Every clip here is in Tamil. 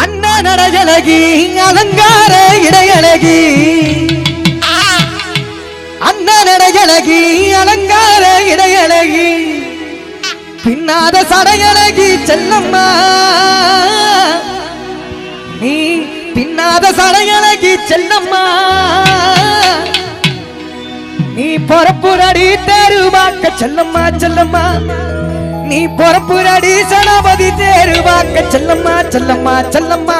அண்ணா நடஜலகி அலங்கார இடையழகி அண்ணா நடஜலகி அலங்கார இடையழகி பின்னாத சடையழகி செல்லம்மா நீ பின்னாத சடையழகி செல்லம்மா நீ பொறப்புரடி தேருவாக்க செல்லம்மா செல்லம்மா நீ பொறப்புரடி சனபதி தேருவாக்க செல்லம்மா செல்லம்மா செல்லம்மா செல்லம்மா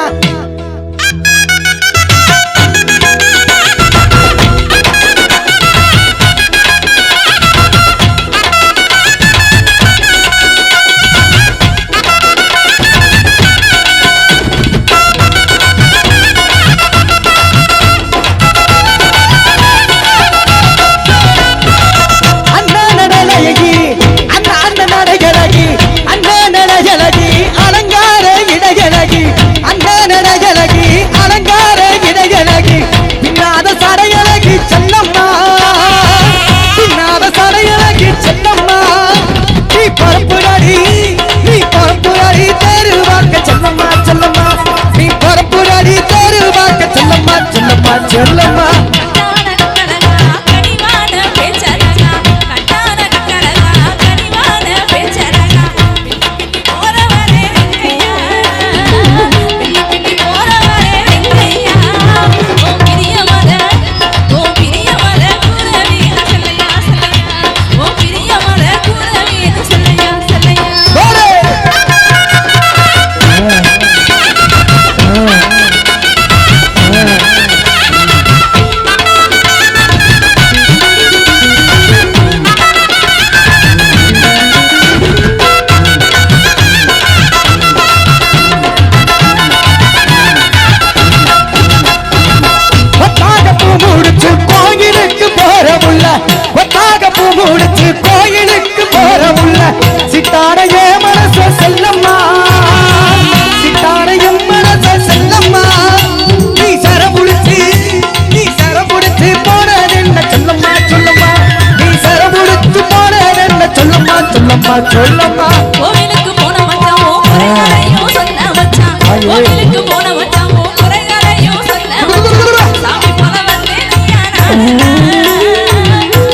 சொல்லம்மா கோவிலுக்கு போன மச்சான் ஓ குறைகளையும் சொன்ன மச்சான் கோவிலுக்கு போன மச்சான் ஓ குறைகளையும் சொன்ன மச்சான் சாமி போல வந்தேன் நானா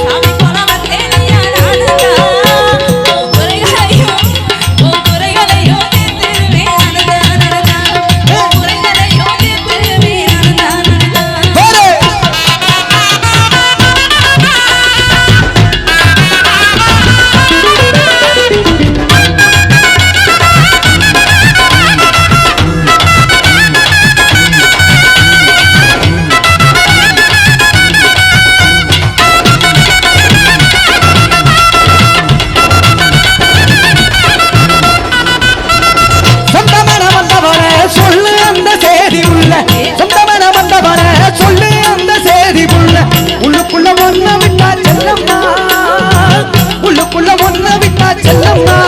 சாமி போல வந்தேன் நானா ஓ குறைகளையும் தீர்த்துவே அனதா ஓ குறைகளையும் தீர்த்துவே அனதா உள்ளுக்குள்ள ஒன்ன விட்டா செல்லம்மா